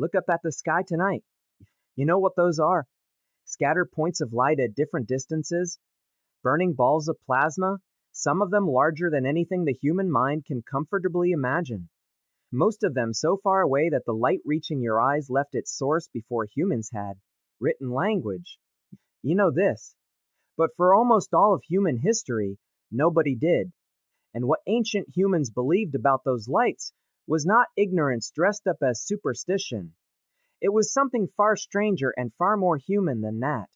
Look up at the sky tonight. You know what those are? Scattered points of light at different distances, burning balls of plasma, some of them larger than anything the human mind can comfortably imagine. Most of them so far away that the light reaching your eyes left its source before humans had written language. You know this. But for almost all of human history, nobody did. And what ancient humans believed about those lights was not ignorance dressed up as superstition. It was something far stranger and far more human than that.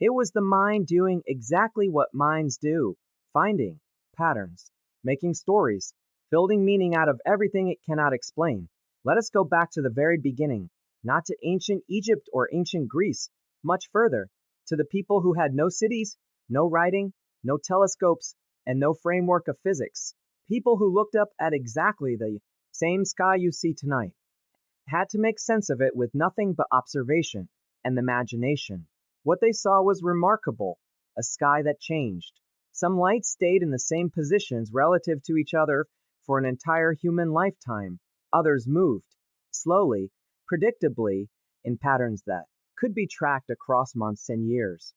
It was the mind doing exactly what minds do, finding patterns, making stories, building meaning out of everything it cannot explain. Let us go back to the very beginning, not to ancient Egypt or ancient Greece, much further, to the people who had no cities, no writing, no telescopes, and no framework of physics. People who looked up at exactly the same sky you see tonight, had to make sense of it with nothing but observation and imagination. What they saw was remarkable, a sky that changed. Some lights stayed in the same positions relative to each other for an entire human lifetime. Others moved, slowly, predictably, in patterns that could be tracked across months and years.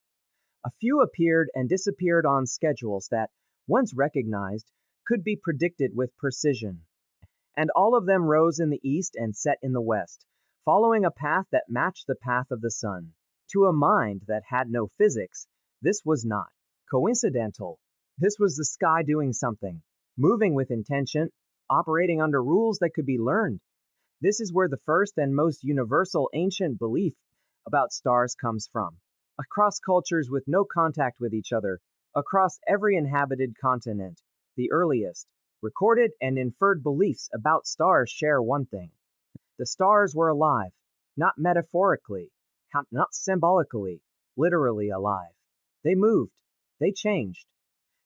A few appeared and disappeared on schedules that, once recognized, could be predicted with precision. And all of them rose in the east and set in the west, following a path that matched the path of the sun. To a mind that had no physics, this was not coincidental. This was the sky doing something, moving with intention, operating under rules that could be learned. This is where the first and most universal ancient belief about stars comes from. Across cultures with no contact with each other, across every inhabited continent, the earliest, recorded and inferred beliefs about stars share one thing. The stars were alive, not metaphorically, not symbolically, literally alive. They moved, they changed.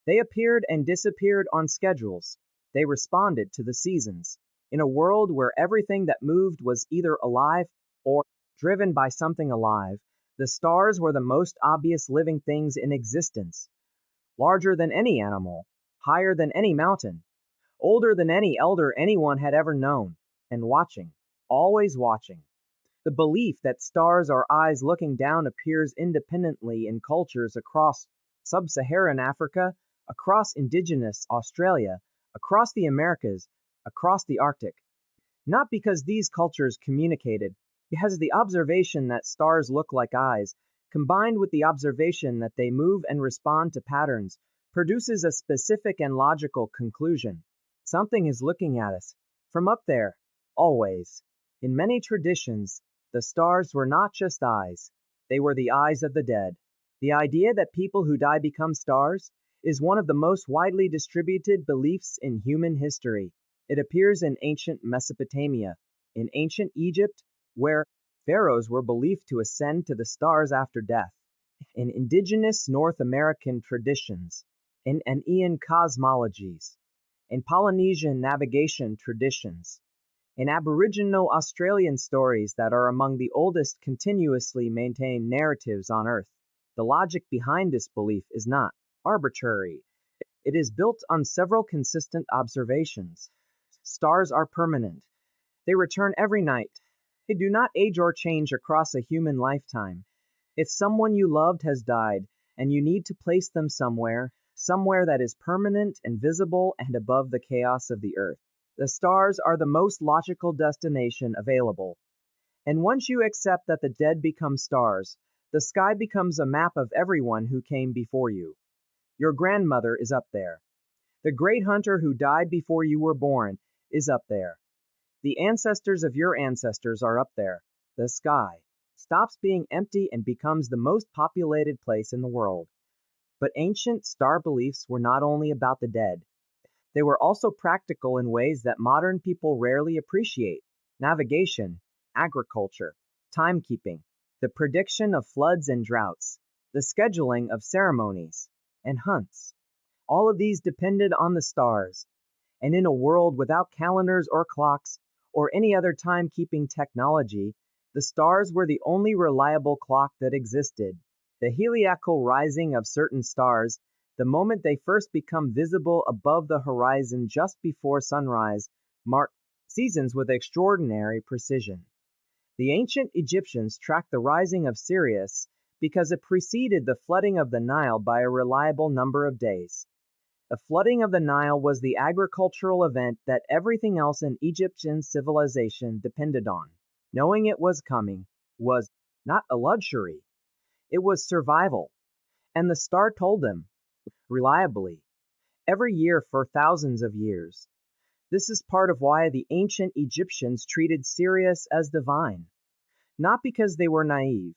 They appeared and disappeared on schedules. They responded to the seasons. In a world where everything that moved was either alive or driven by something alive, the stars were the most obvious living things in existence. Larger than any animal, higher than any mountain, older than any elder anyone had ever known, and watching, always watching. The belief that stars are eyes looking down appears independently in cultures across sub-Saharan Africa, across indigenous Australia, across the Americas, across the Arctic. Not because these cultures communicated, because the observation that stars look like eyes, combined with the observation that they move and respond to patterns, produces a specific and logical conclusion. Something is looking at us, from up there, always. In many traditions, the stars were not just eyes, they were the eyes of the dead. The idea that people who die become stars is one of the most widely distributed beliefs in human history. It appears in ancient Mesopotamia, in ancient Egypt, where pharaohs were believed to ascend to the stars after death, in indigenous North American traditions, in Aenean cosmologies, in Polynesian navigation traditions, in Aboriginal Australian stories that are among the oldest continuously maintained narratives on Earth. The logic behind this belief is not arbitrary. It is built on several consistent observations. Stars are permanent. They return every night. They do not age or change across a human lifetime. If someone you loved has died, and you need to place them somewhere that is permanent and visible and above the chaos of the earth, the stars are the most logical destination available. And once you accept that the dead become stars, the sky becomes a map of everyone who came before you. Your grandmother is up there. The great hunter who died before you were born is up there. The ancestors of your ancestors are up there. The sky stops being empty and becomes the most populated place in the world. But ancient star beliefs were not only about the dead. They were also practical in ways that modern people rarely appreciate. Navigation, agriculture, timekeeping, the prediction of floods and droughts, the scheduling of ceremonies and hunts. All of these depended on the stars. And in a world without calendars or clocks, or any other timekeeping technology, the stars were the only reliable clock that existed. The heliacal rising of certain stars, the moment they first become visible above the horizon just before sunrise, mark seasons with extraordinary precision. The ancient Egyptians tracked the rising of Sirius because it preceded the flooding of the Nile by a reliable number of days. The flooding of the Nile was the agricultural event that everything else in Egyptian civilization depended on. Knowing it was coming was not a luxury, it was survival. And the star told them, reliably, every year for thousands of years. This is part of why the ancient Egyptians treated Sirius as divine. Not because they were naive,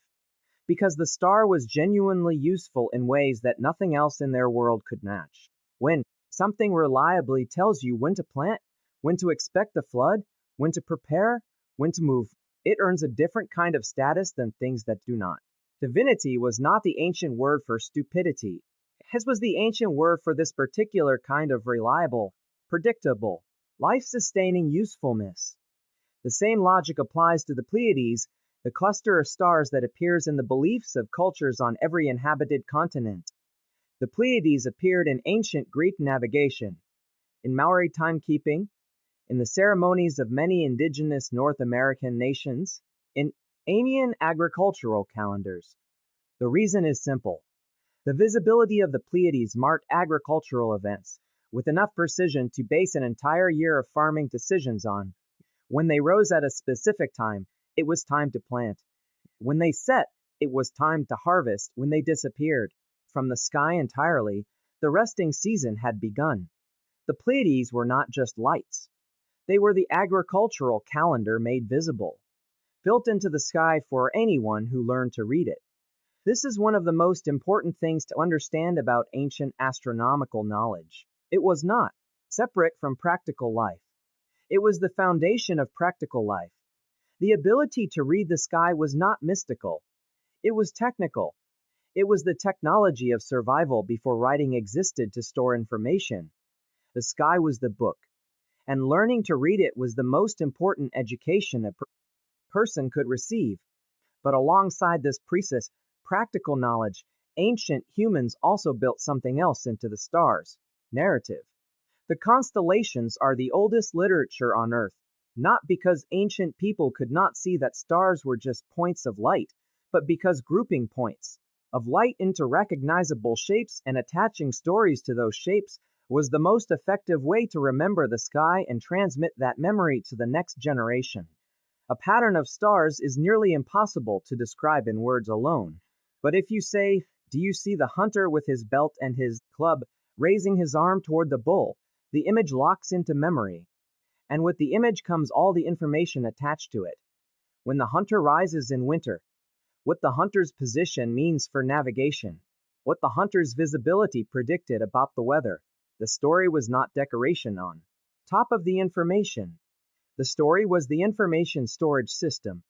because the star was genuinely useful in ways that nothing else in their world could match. When something reliably tells you when to plant, when to expect the flood, when to prepare, when to move, it earns a different kind of status than things that do not. Divinity was not the ancient word for stupidity. His was the ancient word for this particular kind of reliable, predictable, life-sustaining usefulness. The same logic applies to the Pleiades, the cluster of stars that appears in the beliefs of cultures on every inhabited continent. The Pleiades appeared in ancient Greek navigation, in Maori timekeeping, in the ceremonies of many indigenous North American nations, in Amian agricultural calendars. The reason is simple. The visibility of the Pleiades marked agricultural events, with enough precision to base an entire year of farming decisions on. When they rose at a specific time, it was time to plant. When they set, it was time to harvest. When they disappeared from the sky entirely, the resting season had begun. The Pleiades were not just lights. They were the agricultural calendar made visible, built into the sky for anyone who learned to read it. This is one of the most important things to understand about ancient astronomical knowledge. It was not separate from practical life. It was the foundation of practical life. The ability to read the sky was not mystical. It was technical. It was the technology of survival before writing existed to store information. The sky was the book, and learning to read it was the most important education a person could receive. But alongside this precise, practical knowledge, ancient humans also built something else into the stars: narrative. The constellations are the oldest literature on Earth, not because ancient people could not see that stars were just points of light, but because grouping points of light into recognizable shapes and attaching stories to those shapes was the most effective way to remember the sky and transmit that memory to the next generation. A pattern of stars is nearly impossible to describe in words alone. But if you say, "Do you see the hunter with his belt and his club raising his arm toward the bull?" the image locks into memory. And with the image comes all the information attached to it. When the hunter rises in winter, what the hunter's position means for navigation, what the hunter's visibility predicted about the weather. The story was not decoration on top of the information. The story was the information storage system.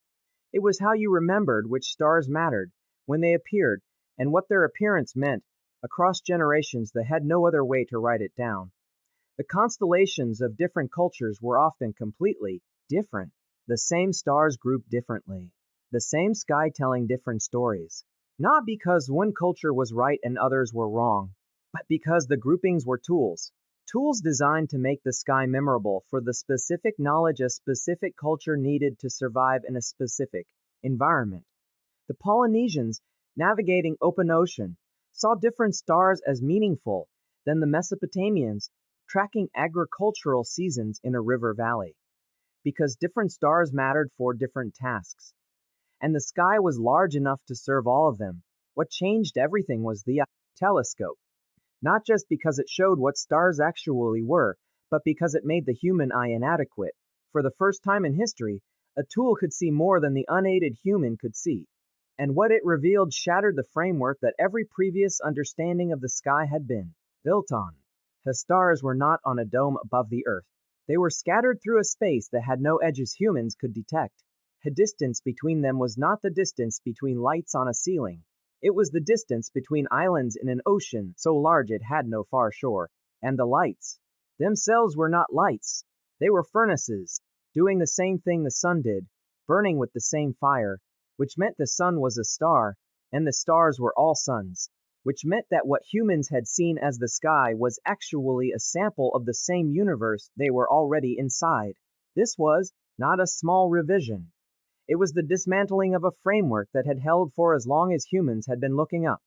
It was how you remembered which stars mattered, when they appeared, and what their appearance meant. Across generations, they had no other way to write it down. The constellations of different cultures were often completely different. The same stars grouped differently. The same sky telling different stories. Not because one culture was right and others were wrong, but because the groupings were tools. Tools designed to make the sky memorable for the specific knowledge a specific culture needed to survive in a specific environment. The Polynesians, navigating open ocean, saw different stars as meaningful than the Mesopotamians, tracking agricultural seasons in a river valley, because different stars mattered for different tasks. And the sky was large enough to serve all of them. What changed everything was the telescope. Not just because it showed what stars actually were, but because it made the human eye inadequate. For the first time in history, a tool could see more than the unaided human could see. And what it revealed shattered the framework that every previous understanding of the sky had been built on. The stars were not on a dome above the Earth. They were scattered through a space that had no edges humans could detect. The distance between them was not the distance between lights on a ceiling. It was the distance between islands in an ocean so large it had no far shore. And the lights themselves were not lights. They were furnaces, doing the same thing the sun did, burning with the same fire, which meant the sun was a star, and the stars were all suns, which meant that what humans had seen as the sky was actually a sample of the same universe they were already inside. This was not a small revision. It was the dismantling of a framework that had held for as long as humans had been looking up,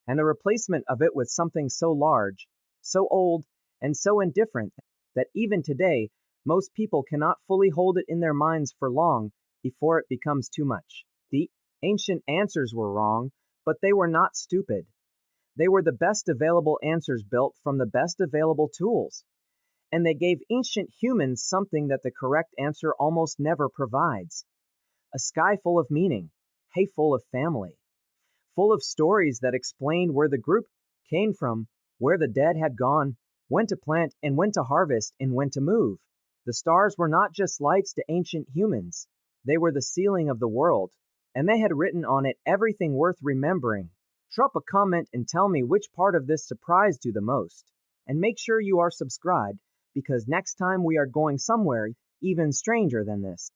and the replacement of it with something so large, so old, and so indifferent that even today, most people cannot fully hold it in their minds for long before it becomes too much. The ancient answers were wrong, but they were not stupid. They were the best available answers built from the best available tools. And they gave ancient humans something that the correct answer almost never provides. A sky full of meaning, hay full of family, full of stories that explained where the group came from, where the dead had gone, when to plant and when to harvest and when to move. The stars were not just lights to ancient humans. They were the ceiling of the world, and they had written on it everything worth remembering. Drop a comment and tell me which part of this surprised you the most. And make sure you are subscribed, because next time we are going somewhere even stranger than this.